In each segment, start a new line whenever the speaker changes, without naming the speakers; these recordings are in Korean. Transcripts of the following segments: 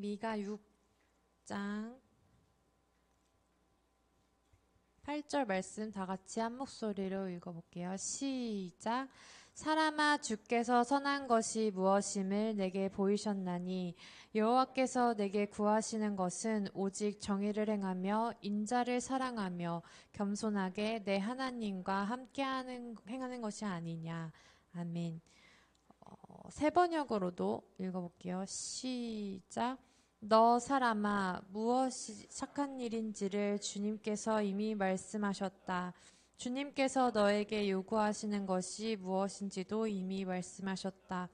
미가 6장 8절 말씀 다 같이 한 목소리로 읽어볼게요. 시작. 사람아, 주께서 선한 것이 무엇임을 내게 보이셨나니 여호와께서 내게 구하시는 것은 오직 정의를 행하며 인자를 사랑하며 겸손하게 내 하나님과 행하는 것이 아니냐. 아멘. 세 번역으로도 읽어볼게요. 시작. 너 사람아, 무엇이 착한 일인지를 주님께서 이미 말씀하셨다. 주님께서 너에게 요구하시는 것이 무엇인지도 이미 말씀하셨다.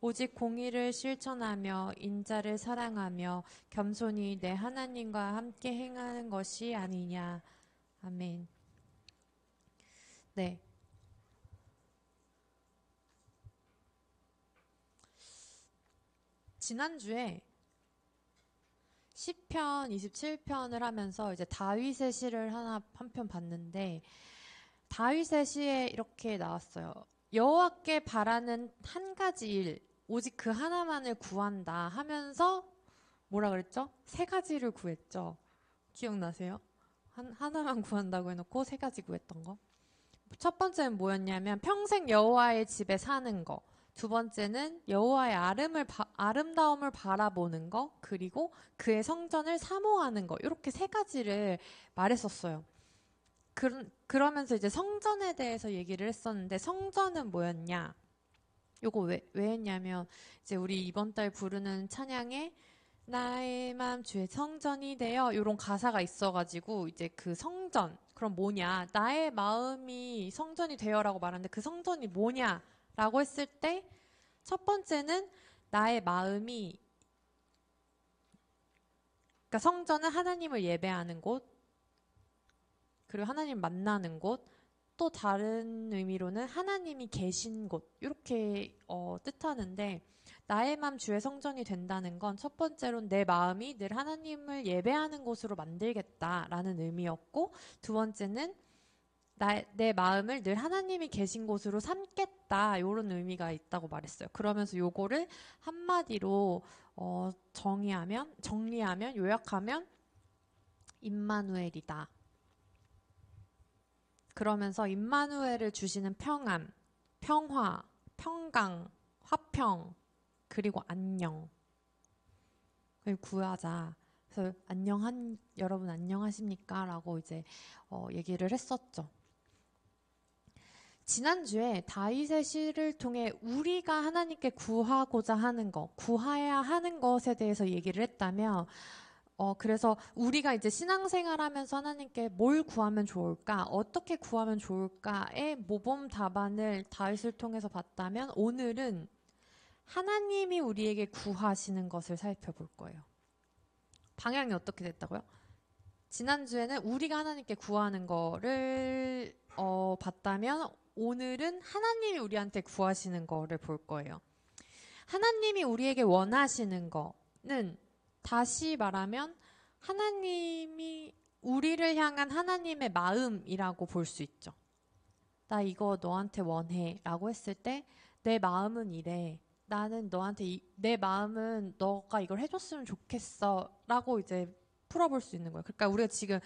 오직 공의를 실천하며 인자를 사랑하며 겸손히 내 하나님과 함께 행하는 것이 아니냐. 아멘. 네. 지난주에 시편 27편을 하면서 이제 다윗의 시를 한 편 봤는데 다윗의 시에 이렇게 나왔어요. 여호와께 바라는 한 가지 일, 오직 그 하나만을 구한다 하면서 뭐라 그랬죠? 세 가지를 구했죠. 기억나세요? 하나만 구한다고 해놓고 세 가지 구했던 거. 첫 번째는 뭐였냐면 평생 여호와의 집에 사는 거. 두 번째는 여호와의 아름다움을 바라보는 거, 그리고 그의 성전을 사모하는 거. 이렇게 세 가지를 말했었어요. 그러면서 이제 성전에 대해서 얘기를 했었는데 성전은 뭐였냐? 요거 왜 했냐면 이제 우리 이번 달 부르는 찬양에 나의 마음 주의 성전이 되어 요런 가사가 있어가지고 이제 그 성전 그럼 뭐냐? 나의 마음이 성전이 되어라고 말하는데 그 성전이 뭐냐? 라고 했을 때 첫 번째는 나의 마음이 그러니까 성전은 하나님을 예배하는 곳 그리고 하나님 만나는 곳 또 다른 의미로는 하나님이 계신 곳 이렇게 뜻하는데 나의 마음 주의 성전이 된다는 건 첫 번째로는 내 마음이 늘 하나님을 예배하는 곳으로 만들겠다라는 의미였고 두 번째는 내 마음을 늘 하나님이 계신 곳으로 삼겠다 이런 의미가 있다고 말했어요. 그러면서 요거를 한마디로 정리하면 요약하면 임마누엘이다. 그러면서 임마누엘을 주시는 평안, 평화, 평강, 화평 그리고 안녕 을 구하자. 그래서 여러분 안녕하십니까? 라고 이제 얘기를 했었죠. 지난주에 다윗의 시를 통해 우리가 하나님께 구하고자 하는 것, 구해야 하는 것에 대해서 얘기를 했다면, 그래서 우리가 이제 신앙생활 하면서 하나님께 뭘 구하면 좋을까, 어떻게 구하면 좋을까의 모범 답안을 다윗을 통해서 봤다면, 오늘은 하나님이 우리에게 구하시는 것을 살펴볼 거예요. 방향이 어떻게 됐다고요? 지난주에는 우리가 하나님께 구하는 거를 봤다면 오늘은 하나님이 우리한테 구하시는 거를 볼 거예요. 하나님이 우리에게 원하시는 거는 다시 말하면 하나님이 우리를 향한 하나님의 마음이라고 볼 수 있죠. 나 이거 너한테 원해 라고 했을 때 내 마음은 이래. 나는 너한테 내 마음은 너가 이걸 해줬으면 좋겠어 라고 이제 풀어볼 수 있는 거예요. 그러니까 우리가 지금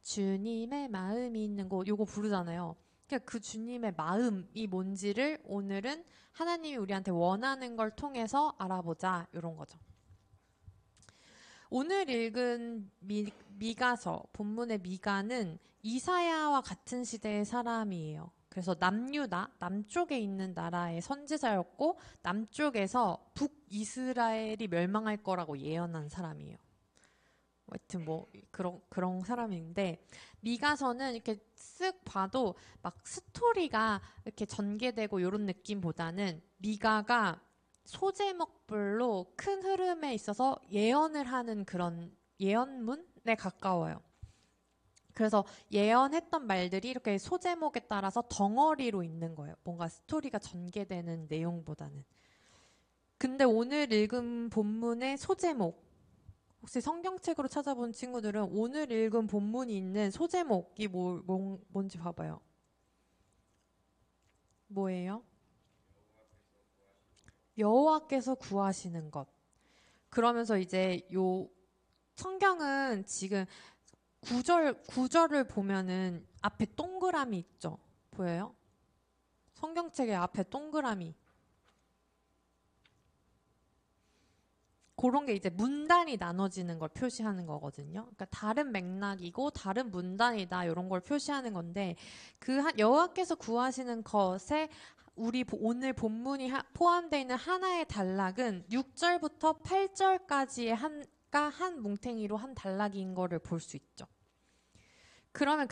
주님의 마음이 있는 곳 요거 부르잖아요. 그러니까 그 주님의 마음이 뭔지를 오늘은 하나님이 우리한테 원하는 걸 통해서 알아보자 이런 거죠. 오늘 읽은 미가서 본문의 미가는 이사야와 같은 시대의 사람이에요. 그래서 남유다 남쪽에 있는 나라의 선지자였고 남쪽에서 북이스라엘이 멸망할 거라고 예언한 사람이에요. 하여튼 뭐 그런 사람인데 미가서는 이렇게 쓱 봐도 막 스토리가 이렇게 전개되고 이런 느낌보다는 미가가 소제목별로 큰 흐름에 있어서 예언을 하는 그런 예언문에 가까워요. 그래서 예언했던 말들이 이렇게 소제목에 따라서 덩어리로 있는 거예요. 뭔가 스토리가 전개되는 내용보다는. 근데 오늘 읽은 본문의 소제목 혹시 성경책으로 찾아본 친구들은 오늘 읽은 본문이 있는 소제목이 뭔지 봐봐요. 뭐예요? 여호와께서 구하시는 것. 그러면서 이제 요 성경은 지금 구절을 보면은 앞에 동그라미 있죠? 보여요? 성경책의 앞에 동그라미. 그런 게 이제 문단이 나눠지는 걸 표시하는 거거든요. 그러니까 다른 맥락이고 다른 문단이다 이런 걸 표시하는 건데 여호와께서 구하시는 것에 우리 오늘 본문이 포함되어 있는 하나의 단락은 6절부터 8절까지의 한 뭉탱이로 한 단락인 거를 볼 수 있죠. 그러면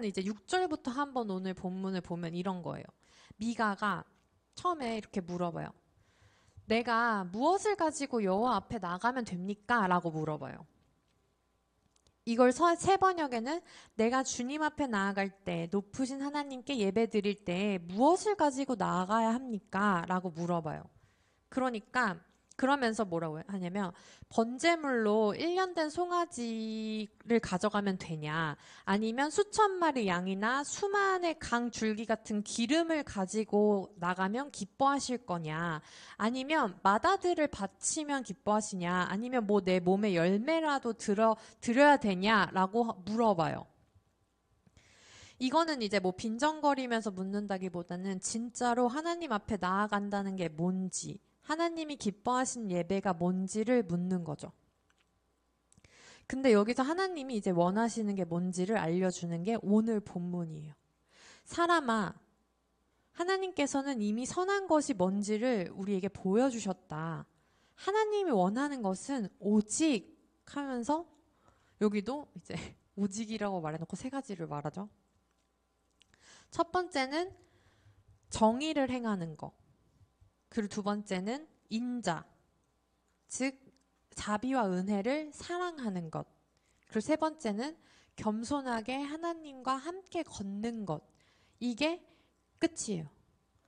이제 6절부터 한번 오늘 본문을 보면 이런 거예요. 미가가 처음에 이렇게 물어봐요. 내가 무엇을 가지고 여호와 앞에 나가면 됩니까? 라고 물어봐요. 이걸 새 번역에는 내가 주님 앞에 나아갈 때 높으신 하나님께 예배 드릴 때 무엇을 가지고 나아가야 합니까? 라고 물어봐요. 그러면서 뭐라고 하냐면 번제물로 1년 된 송아지를 가져가면 되냐, 아니면 수천 마리 양이나 수만의 강 줄기 같은 기름을 가지고 나가면 기뻐하실 거냐, 아니면 마다들을 바치면 기뻐하시냐, 아니면 뭐 내 몸에 열매라도 드려야 되냐라고 물어봐요. 이거는 이제 뭐 빈정거리면서 묻는다기보다는 진짜로 하나님 앞에 나아간다는 게 뭔지, 하나님이 기뻐하신 예배가 뭔지를 묻는 거죠. 근데 여기서 하나님이 이제 원하시는 게 뭔지를 알려주는 게 오늘 본문이에요. 사람아, 하나님께서는 이미 선한 것이 뭔지를 우리에게 보여주셨다. 하나님이 원하는 것은 오직 하면서 여기도 이제 오직이라고 말해놓고 세 가지를 말하죠. 첫 번째는 정의를 행하는 거. 그리고 두 번째는 인자, 즉 자비와 은혜를 사랑하는 것. 그리고 세 번째는 겸손하게 하나님과 함께 걷는 것. 이게 끝이에요.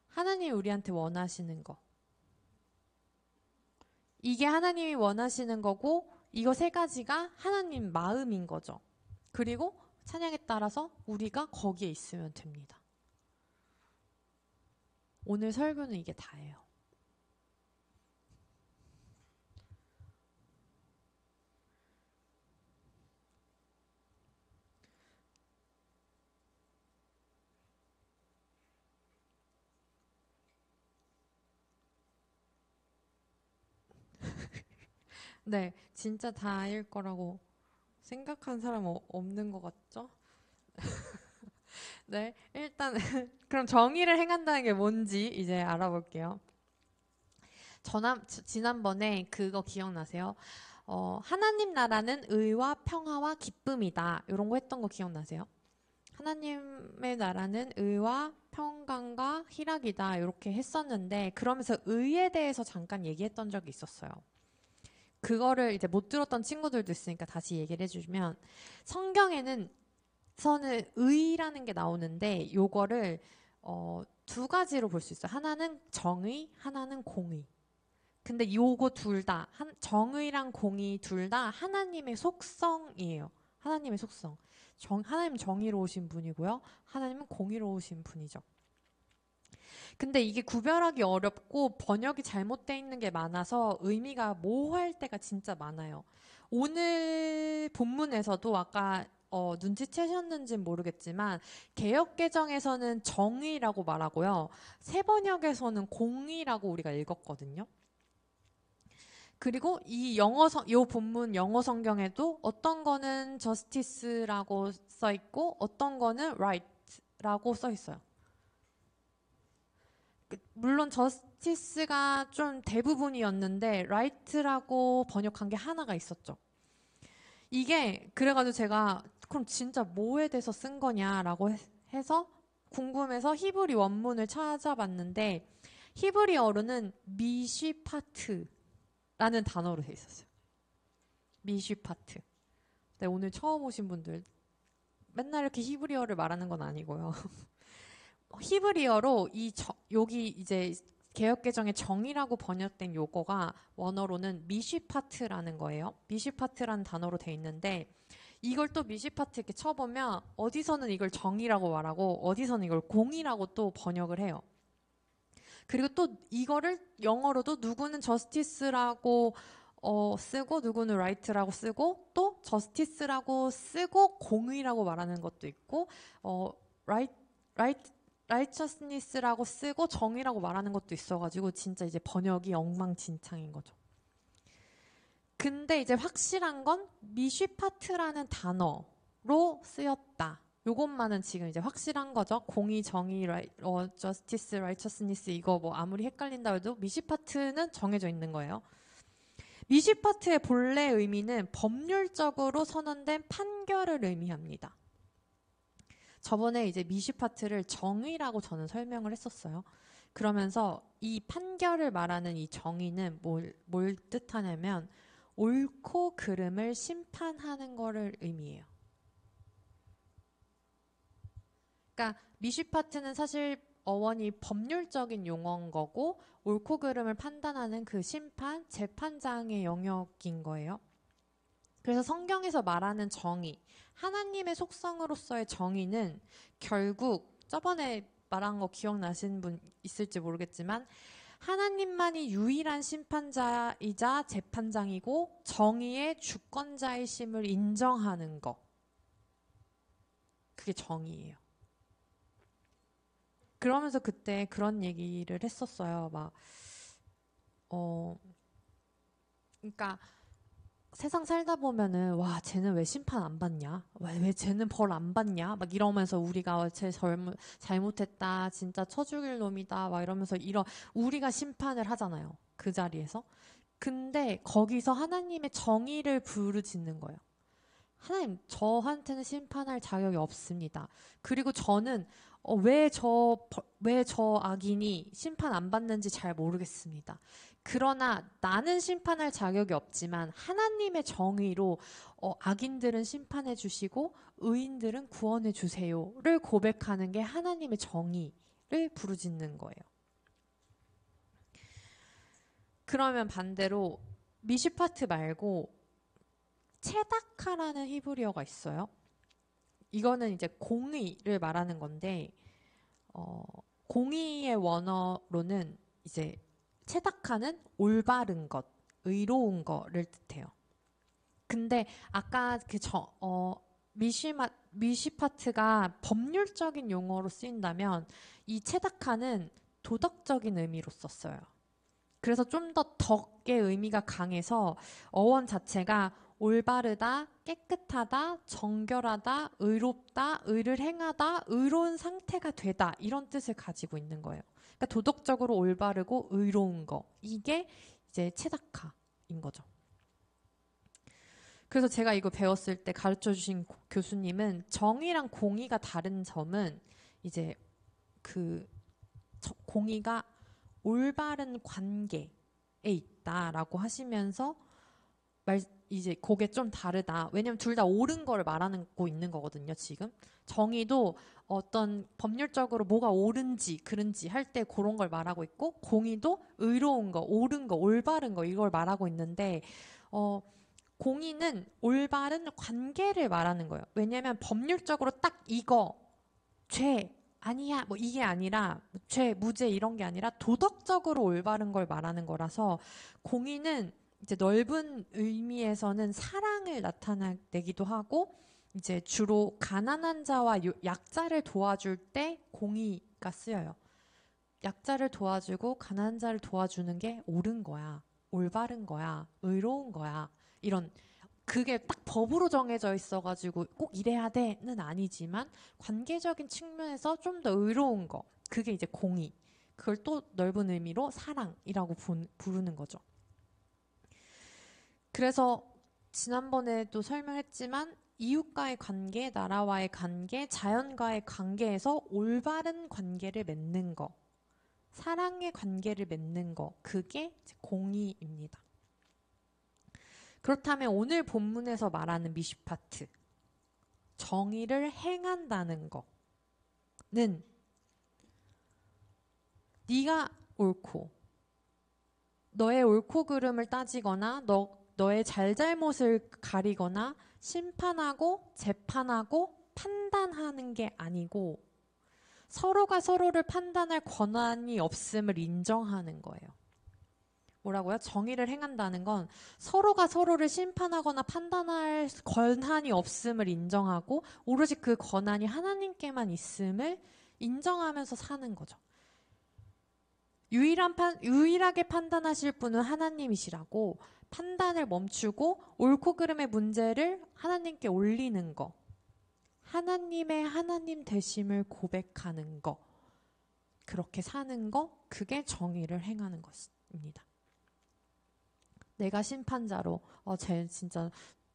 하나님이 우리한테 원하시는 거. 이게 하나님이 원하시는 거고, 이거 세 가지가 하나님 마음인 거죠. 그리고 찬양에 따라서 우리가 거기에 있으면 됩니다. 오늘 설교는 이게 다예요. 네, 진짜 다일 거라고 생각한 사람 없는 것 같죠? 네, 일단 그럼 정의를 행한다는 게 뭔지 이제 알아볼게요. 지난번에 그거 기억나세요? 하나님 나라는 의와 평화와 기쁨이다. 이런 거 했던 거 기억나세요? 하나님의 나라는 의와 평강과 희락이다. 이렇게 했었는데, 그러면서 의에 대해서 잠깐 얘기했던 적이 있었어요. 그거를 이제 못 들었던 친구들도 있으니까 다시 얘기를 해주면, 성경에는 의라는 게 나오는데 요거를 두 가지로 볼 수 있어요. 하나는 정의, 하나는 공의. 근데 요거 둘 다, 정의랑 공의 둘 다 하나님의 속성이에요. 하나님의 속성. 하나님은 정의로우신 분이고요. 하나님은 공의로우신 분이죠. 근데 이게 구별하기 어렵고 번역이 잘못되어 있는 게 많아서 의미가 모호할 때가 진짜 많아요. 오늘 본문에서도 아까 눈치채셨는지는 모르겠지만 개역개정에서는 정의라고 말하고요. 새번역에서는 공의라고 우리가 읽었거든요. 그리고 요 본문 영어 성경에도 어떤 거는 justice라고 써 있고 어떤 거는 right라고 써 있어요. 물론 justice가 좀 대부분이었는데 right라고 번역한 게 하나가 있었죠. 이게 그래가지고 제가 그럼 진짜 뭐에 대해서 쓴 거냐라고 해서 궁금해서 히브리 원문을 찾아봤는데 히브리어로는 미쉬파트라는 단어로 돼 있었어요. 미쉬파트. 네, 오늘 처음 오신 분들 맨날 이렇게 히브리어를 말하는 건 아니고요. 히브리어로 여기 이제 개역개정의 정의라고 번역된 요거가 원어로는 미쉬파트라는 거예요. 미쉬파트라는 단어로 돼 있는데 이걸 또 미쉬파트 이렇게 쳐보면 어디서는 이걸 정의라고 말하고 어디서는 이걸 공의라고 또 번역을 해요. 그리고 또 이거를 영어로도 누구는 justice라고 쓰고 누구는 right라고 쓰고 또 justice라고 쓰고 공의라고 말하는 것도 있고 right, righteousness라고 쓰고 정의라고 말하는 것도 있어가지고 진짜 이제 번역이 엉망진창인 거죠. 근데 이제 확실한 건 미쉬파트라는 단어로 쓰였다. 요것만은 지금 이제 확실한 거죠. 공의, 정의, justice, righteousness 이거 뭐 아무리 헷갈린다 해도 미쉬파트는 정해져 있는 거예요. 미쉬파트의 본래 의미는 법률적으로 선언된 판결을 의미합니다. 저번에 이제 미쉬파트를 정의라고 저는 설명을 했었어요. 그러면서 이 판결을 말하는 이 정의는 뭘 뜻하냐면 옳고 그름을 심판하는 거를 의미해요. 그러니까 미쉬파트는 사실 어원이 법률적인 용어인 거고 옳고 그름을 판단하는 그 심판, 재판장의 영역인 거예요. 그래서 성경에서 말하는 정의, 하나님의 속성으로서의 정의는 결국 저번에 말한 거 기억나시는 분 있을지 모르겠지만 하나님만이 유일한 심판자이자 재판장이고 정의의 주권자이심을 인정하는 거. 그게 정의예요. 그러면서 그때 그런 얘기를 했었어요. 그러니까 세상 살다 보면은 와 쟤는 왜 심판 안 받냐? 왜 쟤는 벌 안 받냐? 막 이러면서 우리가 쟤 잘못했다, 진짜 쳐 죽일 놈이다, 막 이러면서 우리가 심판을 하잖아요. 그 자리에서. 근데 거기서 하나님의 정의를 부르짖는 거예요. 하나님, 저한테는 심판할 자격이 없습니다. 그리고 저는 왜 저 악인이 심판 안 받는지 잘 모르겠습니다. 그러나 나는 심판할 자격이 없지만 하나님의 정의로 악인들은 심판해 주시고 의인들은 구원해 주세요를 고백하는 게 하나님의 정의를 부르짖는 거예요. 그러면 반대로 미시파트 말고 체다카라는 히브리어가 있어요. 이거는 이제 공의를 말하는 건데 공의의 원어로는 이제 체다카는 올바른 것, 의로운 거를 뜻해요. 근데 아까 미시파트가 법률적인 용어로 쓰인다면 이 체다카는 도덕적인 의미로 썼어요. 그래서 좀 더 덕의 의미가 강해서 어원 자체가 올바르다, 깨끗하다, 정결하다, 의롭다, 의를 행하다, 의로운 상태가 되다 이런 뜻을 가지고 있는 거예요. 그러니까 도덕적으로 올바르고 의로운 거 이게 이제 체다카인 거죠. 그래서 제가 이거 배웠을 때 가르쳐주신 교수님은 정의랑 공의가 다른 점은 이제 그 공의가 올바른 관계에 있다라고 하시면서 이제 그게 좀 다르다. 왜냐면 둘 다 옳은 거를 말하고 있는 거거든요, 지금. 정의도 어떤 법률적으로 뭐가 옳은지, 그른지 할 때 그런 걸 말하고 있고, 공의도 의로운 거, 옳은 거, 올바른 거, 이걸 말하고 있는데, 공의는 올바른 관계를 말하는 거예요. 왜냐면 법률적으로 딱 이거, 죄, 아니야, 뭐 이게 아니라, 죄, 무죄 이런 게 아니라 도덕적으로 올바른 걸 말하는 거라서, 공의는 이제 넓은 의미에서는 사랑을 나타내기도 하고 이제 주로 가난한 자와 약자를 도와줄 때 공의가 쓰여요. 약자를 도와주고 가난한 자를 도와주는 게 옳은 거야, 올바른 거야, 의로운 거야 이런 그게 딱 법으로 정해져 있어가지고 꼭 이래야 돼는 아니지만 관계적인 측면에서 좀 더 의로운 거 그게 이제 공의 그걸 또 넓은 의미로 사랑이라고 부르는 거죠. 그래서 지난번에도 설명했지만 이웃과의 관계, 나라와의 관계, 자연과의 관계에서 올바른 관계를 맺는 거, 사랑의 관계를 맺는 거, 그게 공의입니다. 그렇다면 오늘 본문에서 말하는 미시파트, 정의를 행한다는 거는 네가 옳고 너의 옳고 그름을 따지거나 너의 잘잘못을 가리거나 심판하고 재판하고 판단하는 게 아니고 서로가 서로를 판단할 권한이 없음을 인정하는 거예요. 뭐라고요? 정의를 행한다는 건 서로가 서로를 심판하거나 판단할 권한이 없음을 인정하고 오로지 그 권한이 하나님께만 있음을 인정하면서 사는 거죠. 유일하게 판단하실 분은 하나님이시라고 판단을 멈추고 옳고 그름의 문제를 하나님께 올리는 거. 하나님의 하나님 되심을 고백하는 거. 그렇게 사는 거, 그게 정의를 행하는 것입니다. 내가 심판자로 쟤 진짜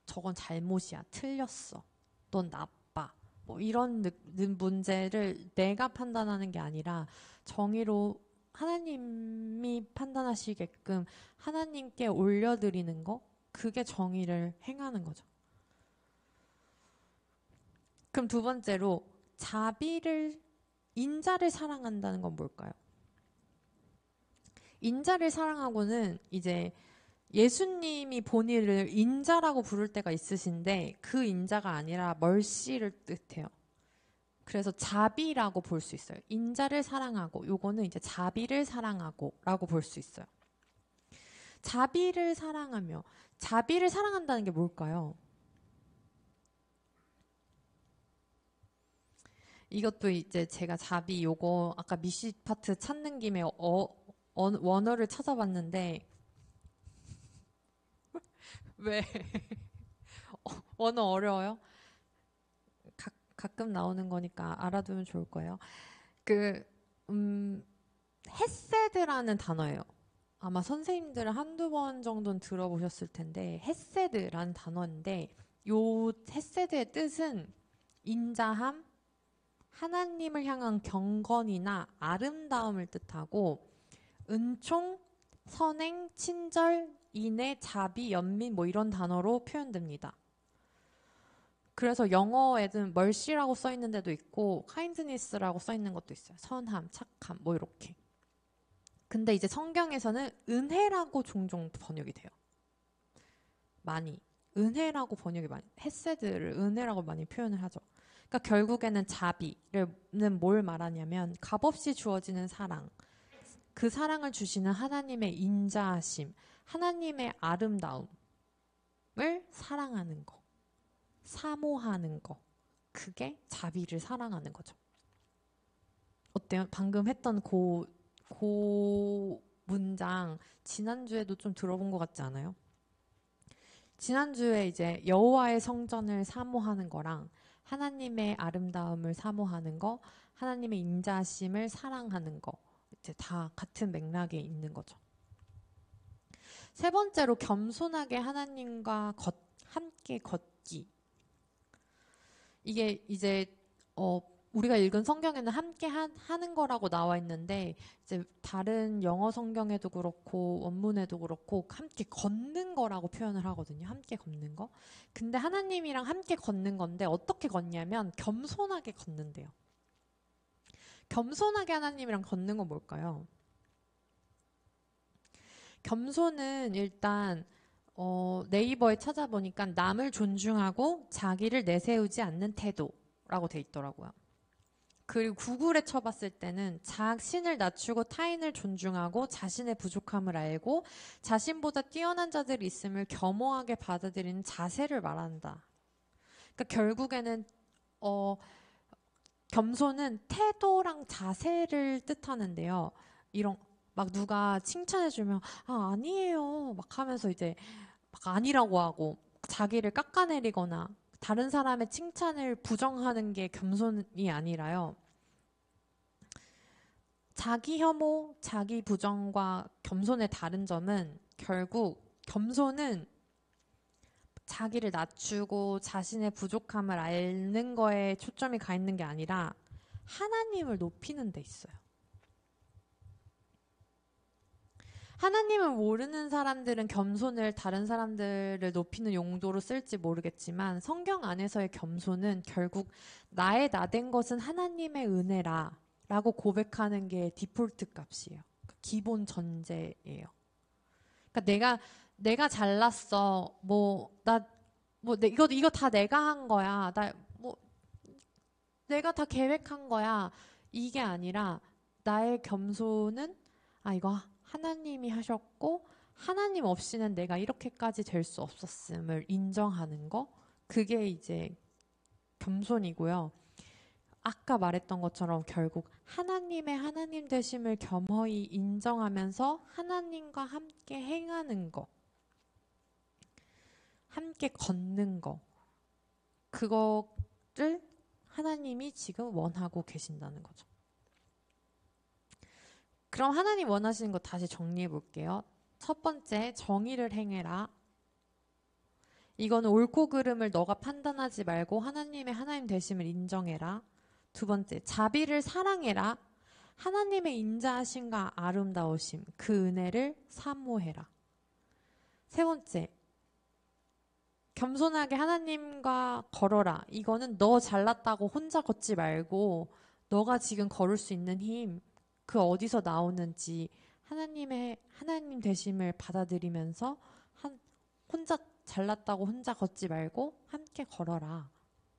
저건 잘못이야. 틀렸어. 넌 나빠. 뭐 이런 문제를 내가 판단하는 게 아니라 정의로 하나님이 판단하시게끔 하나님께 올려드리는 거, 그게 정의를 행하는 거죠. 그럼 두 번째로 인자를 사랑한다는 건 뭘까요? 인자를 사랑하고는 이제 예수님이 본인을 인자라고 부를 때가 있으신데 그 인자가 아니라 멀씨를 뜻해요. 그래서 자비라고 볼 수 있어요. 인자를 사랑하고, 요거는 이제 자비를 사랑하고 라고 볼 수 있어요. 자비를 사랑한다는 게 뭘까요? 이것도 이제 제가 자비 요거 아까 미시 파트 찾는 김에 원어를 찾아봤는데 왜? 원어 어려워요? 가끔 나오는 거니까 알아두면 좋을 거예요. 헤세드라는 단어예요. 아마 선생님들은 한두 번 정도는 들어보셨을 텐데 헤세드라는 단어인데 요 헤세드의 뜻은 인자함, 하나님을 향한 경건이나 아름다움을 뜻하고 은총, 선행, 친절, 인애, 자비, 연민 뭐 이런 단어로 표현됩니다. 그래서 영어에는 mercy라고 써 있는 데도 있고 kindness라고 써 있는 것도 있어요. 선함, 착함 뭐 이렇게. 근데 이제 성경에서는 은혜라고 종종 번역이 돼요. 많이. 은혜라고 번역이 많이. 헤세드를 은혜라고 많이 표현을 하죠. 그러니까 결국에는 자비는 뭘 말하냐면 값없이 주어지는 사랑. 그 사랑을 주시는 하나님의 인자하심, 하나님의 아름다움을 사랑하는 거. 사모하는 거. 그게 자비를 사랑하는 거죠. 어때요? 방금 했던 그 문장 지난주에도 좀 들어본 것 같지 않아요? 지난주에 이제 여호와의 성전을 사모하는 거랑 하나님의 아름다움을 사모하는 거, 하나님의 인자심을 사랑하는 거 이제 다 같은 맥락에 있는 거죠. 세 번째로 겸손하게 하나님과 함께 걷기. 이게 이제 우리가 읽은 성경에는 함께 하는 거라고 나와 있는데 이제 다른 영어 성경에도 그렇고 원문에도 그렇고 함께 걷는 거라고 표현을 하거든요. 함께 걷는 거. 근데 하나님이랑 함께 걷는 건데 어떻게 걷냐면 겸손하게 걷는데요. 겸손하게 하나님이랑 걷는 건 뭘까요? 겸손은 일단 네이버에 찾아보니까 남을 존중하고 자기를 내세우지 않는 태도라고 돼 있더라고요. 그리고 구글에 쳐봤을 때는 자신을 낮추고 타인을 존중하고 자신의 부족함을 알고 자신보다 뛰어난 자들이 있음을 겸허하게 받아들이는 자세를 말한다. 그러니까 결국에는 겸손은 태도랑 자세를 뜻하는데요. 이런 막 누가 칭찬해주면 아니에요 막 하면서 이제 막 아니라고 하고 자기를 깎아내리거나 다른 사람의 칭찬을 부정하는 게 겸손이 아니라요. 자기 혐오, 자기 부정과 겸손의 다른 점은 결국 겸손은 자기를 낮추고 자신의 부족함을 앓는 거에 초점이 가 있는 게 아니라 하나님을 높이는 데 있어요. 하나님을 모르는 사람들은 겸손을 다른 사람들을 높이는 용도로 쓸지 모르겠지만 성경 안에서의 겸손은 결국 나의 나된 것은 하나님의 은혜라 라고 고백하는 게 디폴트 값이에요. 기본 전제예요. 그러니까 내가 잘났어. 이거 다 내가 한 거야. 내가 다 계획한 거야. 이게 아니라 나의 겸손은 이거 하나님이 하셨고 하나님 없이는 내가 이렇게까지 될 수 없었음을 인정하는 거, 그게 이제 겸손이고요. 아까 말했던 것처럼 결국 하나님의 하나님 되심을 겸허히 인정하면서 하나님과 함께 행하는 거, 함께 걷는 거, 그거를 하나님이 지금 원하고 계신다는 거죠. 그럼 하나님 원하시는 거 다시 정리해 볼게요. 첫 번째, 정의를 행해라. 이거는 옳고 그름을 너가 판단하지 말고 하나님의 하나님 되심을 인정해라. 두 번째, 자비를 사랑해라. 하나님의 인자하심과 아름다우심, 그 은혜를 사모해라. 세 번째, 겸손하게 하나님과 걸어라. 이거는 너 잘났다고 혼자 걷지 말고 너가 지금 걸을 수 있는 힘, 그 어디서 나오는지 하나님 되심을 받아들이면서 혼자 잘났다고 혼자 걷지 말고 함께 걸어라.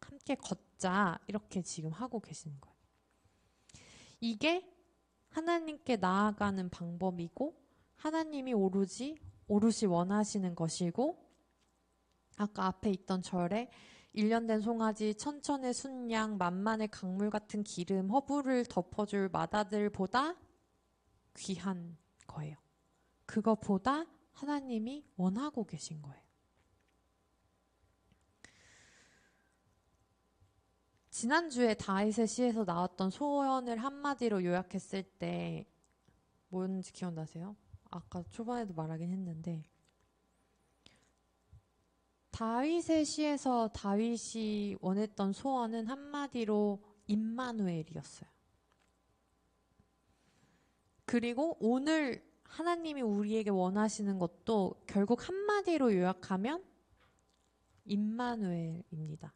함께 걷자. 이렇게 지금 하고 계시는 거예요. 이게 하나님께 나아가는 방법이고 하나님이 오롯이 원하시는 것이고, 아까 앞에 있던 절에 1년 된 송아지, 천천의 순양, 만만의 강물 같은 기름, 허브를 덮어줄 맏아들보다 귀한 거예요. 그거보다 하나님이 원하고 계신 거예요. 지난주에 다윗의 시에서 나왔던 소원을 한마디로 요약했을 때 뭔지 기억나세요? 아까 초반에도 말하긴 했는데, 다윗의 시에서 다윗이 원했던 소원은 한마디로 임마누엘이었어요. 그리고 오늘 하나님이 우리에게 원하시는 것도 결국 한마디로 요약하면 임마누엘입니다.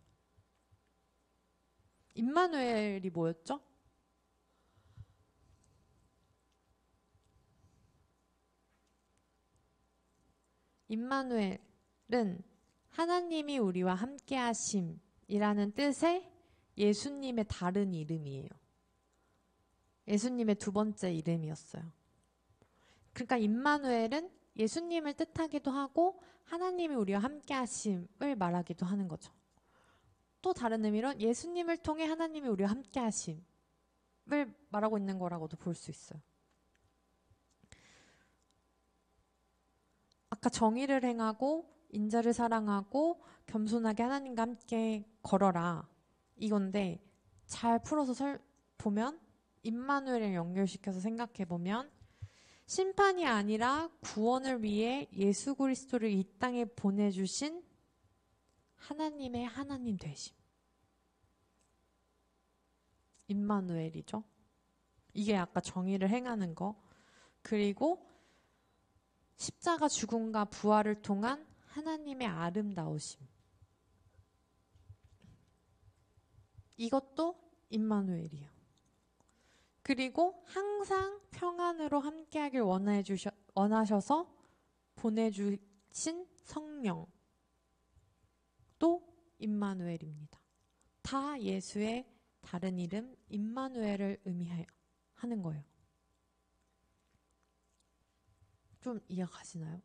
임마누엘이 뭐였죠? 임마누엘은 하나님이 우리와 함께 하심이라는 뜻의 예수님의 다른 이름이에요. 예수님의 두 번째 이름이었어요. 그러니까 임마누엘은 예수님을 뜻하기도 하고 하나님이 우리와 함께 하심을 말하기도 하는 거죠. 또 다른 의미로 예수님을 통해 하나님이 우리와 함께 하심을 말하고 있는 거라고도 볼 수 있어요. 아까 정의를 행하고 인자를 사랑하고 겸손하게 하나님과 함께 걸어라, 이건데 잘 풀어서 보면 임마누엘을 연결시켜서 생각해 보면 심판이 아니라 구원을 위해 예수 그리스도를 이 땅에 보내주신 하나님의 하나님 되심, 임마누엘이죠. 이게 아까 정의를 행하는 거, 그리고 십자가 죽음과 부활을 통한 하나님의 아름다우심, 이것도 임마누엘이에요. 그리고 항상 평안으로 함께하길 원하셔서 보내주신 성령, 또 임마누엘입니다. 다 예수의 다른 이름 임마누엘을 의미하는 거예요. 좀 이해가시나요?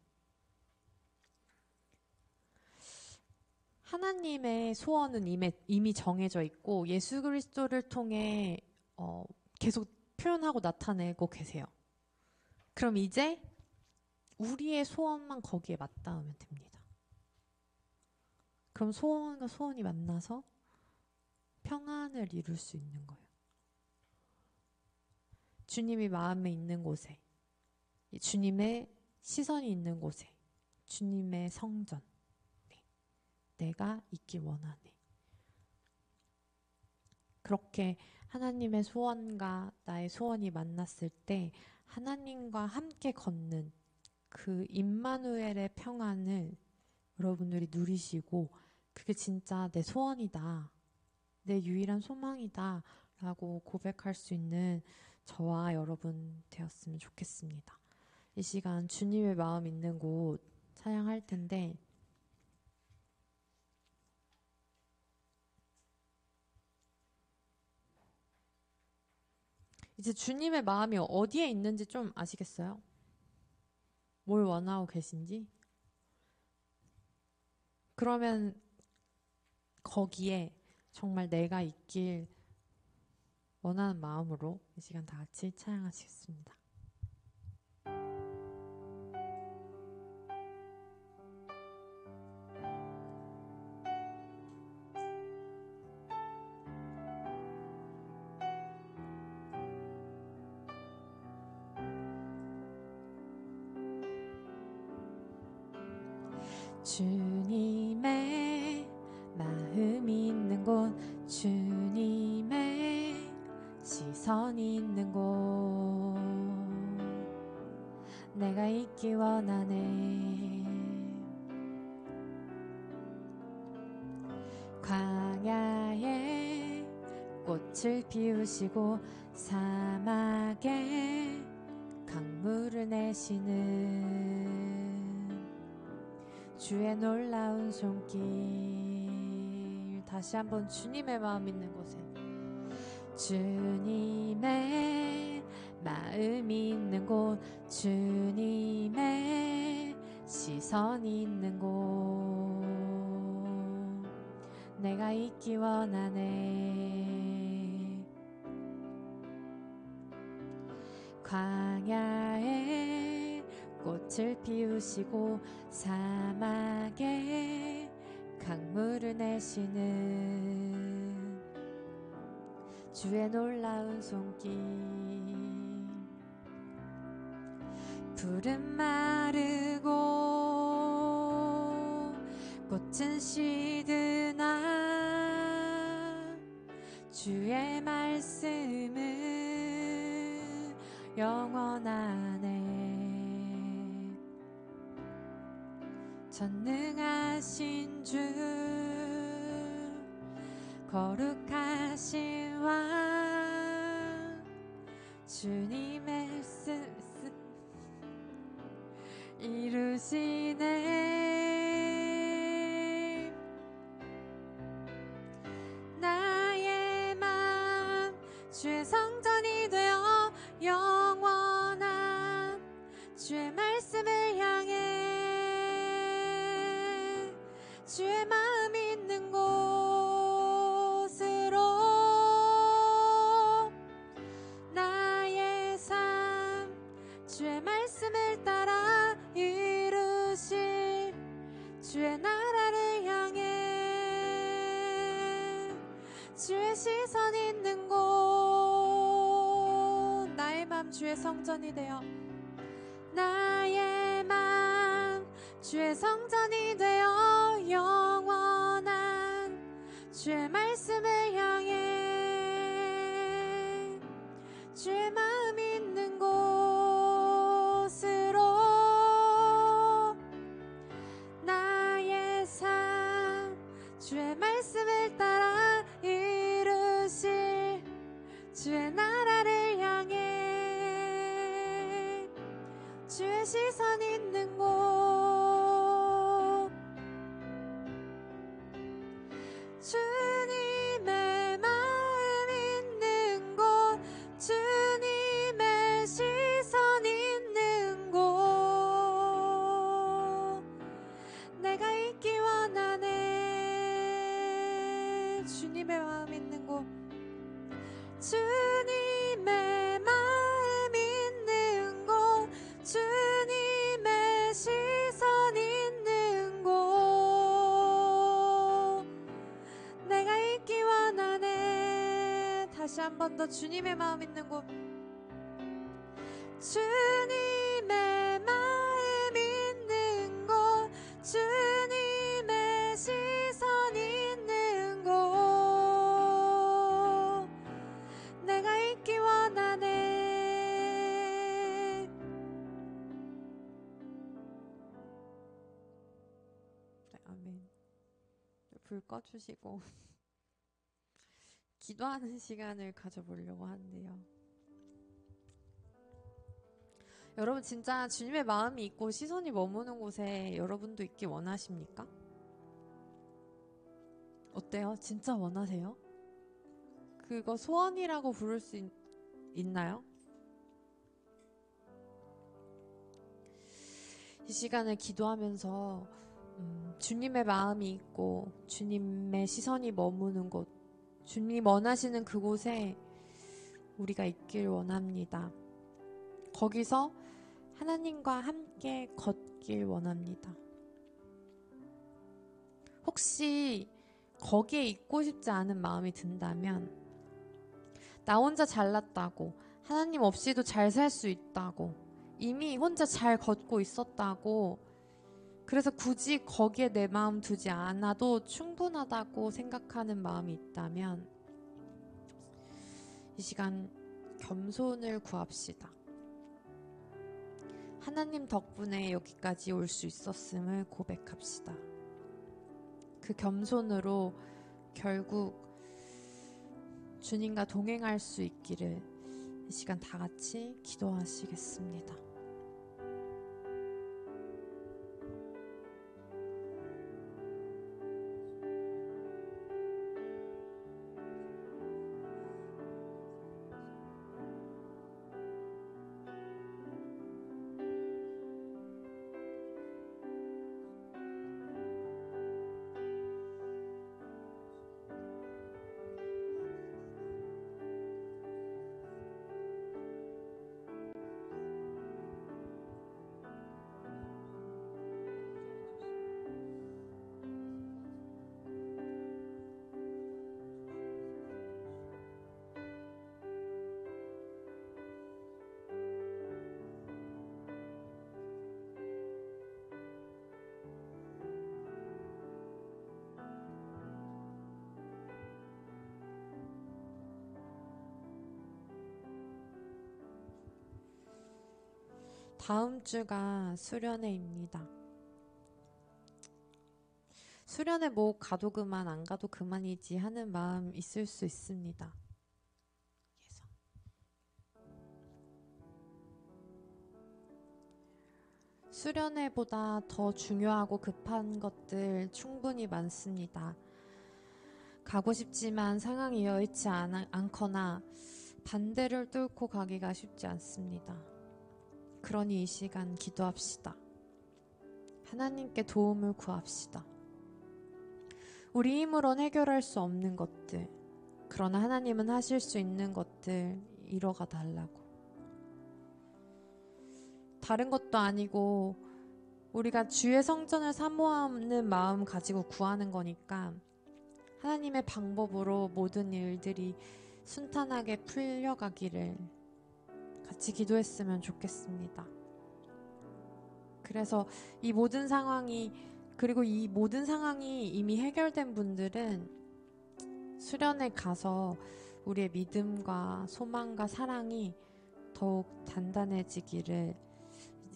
하나님의 소원은 이미 정해져 있고 예수 그리스도를 통해 계속 표현하고 나타내고 계세요. 그럼 이제 우리의 소원만 거기에 맞닿으면 됩니다. 그럼 소원과 소원이 만나서 평안을 이룰 수 있는 거예요. 주님이 마음에 있는 곳에, 주님의 시선이 있는 곳에, 주님의 성전, 내가 있길 원하네. 그렇게 하나님의 소원과 나의 소원이 만났을 때 하나님과 함께 걷는 그 임마누엘의 평안을 여러분들이 누리시고, 그게 진짜 내 소원이다, 내 유일한 소망이다 라고 고백할 수 있는 저와 여러분 되었으면 좋겠습니다. 이 시간 주님의 마음 있는 곳 찬양할 텐데, 이제 주님의 마음이 어디에 있는지 좀 아시겠어요? 뭘 원하고 계신지? 그러면 거기에 정말 내가 있길 원하는 마음으로 이 시간 다 같이 찬양하시겠습니다. 주님의 마음 있는 곳, 주님의 시선 있는 곳, 내가 있기 원하네. 광야에 꽃을 피우시고 사막에 강물을 내시는 주의 놀라운 손길. 다시 한번 주님의 마음 있는 곳에, 주님의 마음 있는 곳, 주님의 시선 있는 곳, 내가 있기 원하네. 광야에 꽃을 피우시고 사막에 강물을 내시는 주의 놀라운 손길. 풀은 마르고 꽃은 시드나 주의 말씀은 영원하네. 전능하신 주, 거룩하신 왕, 주님의 말씀 이루시네. 나의 맘 주의 성전이 되어 영원한 주의 말씀을 향해 주의 마음 있는 곳으로 나의 삶 주의 말씀을 따라 이루실 주의 나라를 향해 주의 시선 있는 곳. 나의 맘 주의 성전이 되어 나의 맘 주의 성전이 되어 영원한 주의 말씀을 향해 주의 마음 있는 곳으로 나의 삶 주의 말씀을 따라 이루실 주의 나라를 향해 주의 시선 있는 곳. 주님의 마음 있는 곳, 주님의 시선 있는 곳, 내가 있기 원하네. 주님의 마음 있는 곳, 주님의 마음 있는 곳, 주님의 시선 있는 곳, 내가 있기 원하네. 다시 한 번 더 주님의 마음 있는 곳, 주님의 마음 있는 곳, 주님의 시선 있는 곳, 내가 있기 원하네. 네, 아멘. 불 꺼주시고 기도하는 시간을 가져보려고 하는데요. 여러분 진짜 주님의 마음이 있고 시선이 머무는 곳에 여러분도 있기 원하십니까? 어때요? 진짜 원하세요? 그거 소원이라고 부를 수 있나요? 이 시간을 기도하면서 주님의 마음이 있고 주님의 시선이 머무는 곳, 주님 원하시는 그곳에 우리가 있길 원합니다. 거기서 하나님과 함께 걷길 원합니다. 혹시 거기에 있고 싶지 않은 마음이 든다면, 나 혼자 잘났다고, 하나님 없이도 잘 살 수 있다고, 이미 혼자 잘 걷고 있었다고, 그래서 굳이 거기에 내 마음 두지 않아도 충분하다고 생각하는 마음이 있다면 이 시간 겸손을 구합시다. 하나님 덕분에 여기까지 올 수 있었음을 고백합시다. 그 겸손으로 결국 주님과 동행할 수 있기를 이 시간 다 같이 기도하시겠습니다. 다음 주가 수련회입니다. 수련회 뭐 가도 그만 안 가도 그만이지 하는 마음 있을 수 있습니다. 수련회보다 더 중요하고 급한 것들 충분히 많습니다. 가고 싶지만 상황이 여의치 않거나 반대를 뚫고 가기가 쉽지 않습니다. 그러니 이 시간 기도합시다. 하나님께 도움을 구합시다. 우리 힘으론 해결할 수 없는 것들, 그러나 하나님은 하실 수 있는 것들 이뤄가 달라고. 다른 것도 아니고 우리가 주의 성전을 사모하는 마음 가지고 구하는 거니까 하나님의 방법으로 모든 일들이 순탄하게 풀려가기를 같이 기도했으면 좋겠습니다. 그래서 이 모든 상황이, 그리고 이 모든 상황이 이미 해결된 분들은 수련에 가서 우리의 믿음과 소망과 사랑이 더욱 단단해지기를,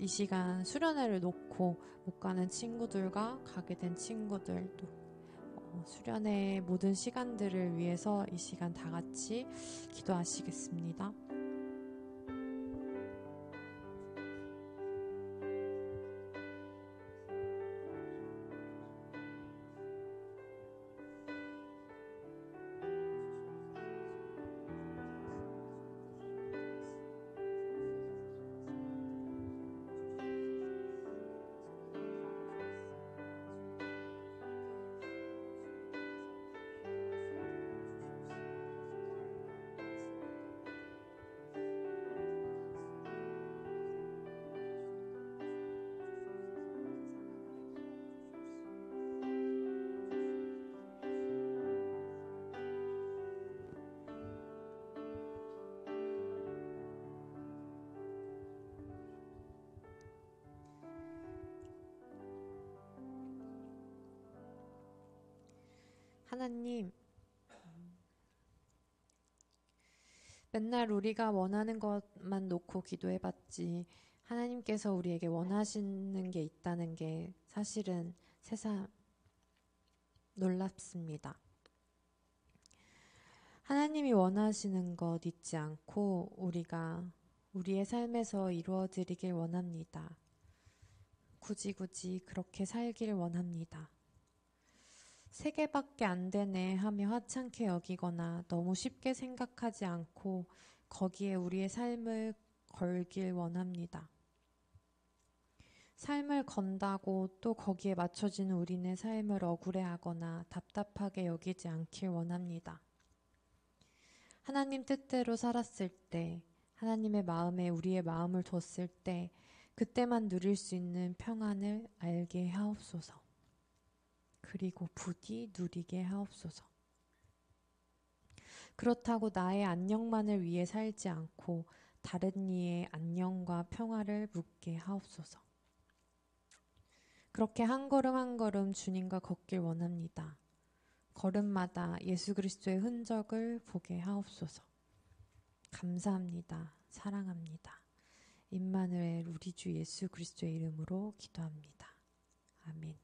이 시간 수련회를 놓고 못 가는 친구들과 가게 된 친구들도 수련회의 모든 시간들을 위해서 이 시간 다 같이 기도하시겠습니다. 하나님, 맨날 우리가 원하는 것만 놓고 기도해봤지 하나님께서 우리에게 원하시는 게 있다는 게 사실은 세상 놀랍습니다. 하나님이 원하시는 것 잊지 않고 우리가 우리의 삶에서 이루어드리길 원합니다. 굳이 그렇게 살길 원합니다. 세 개밖에 안 되네 하며 하찮게 여기거나 너무 쉽게 생각하지 않고 거기에 우리의 삶을 걸길 원합니다. 삶을 건다고 또 거기에 맞춰지는 우리네 삶을 억울해하거나 답답하게 여기지 않길 원합니다. 하나님 뜻대로 살았을 때, 하나님의 마음에 우리의 마음을 뒀을 때, 그때만 누릴 수 있는 평안을 알게 하옵소서. 그리고 부디 누리게 하옵소서. 그렇다고 나의 안녕만을 위해 살지 않고 다른 이의 안녕과 평화를 묻게 하옵소서. 그렇게 한 걸음 한 걸음 주님과 걷길 원합니다. 걸음마다 예수 그리스도의 흔적을 보게 하옵소서. 감사합니다. 사랑합니다. 임마누엘 우리 주 예수 그리스도의 이름으로 기도합니다. 아멘.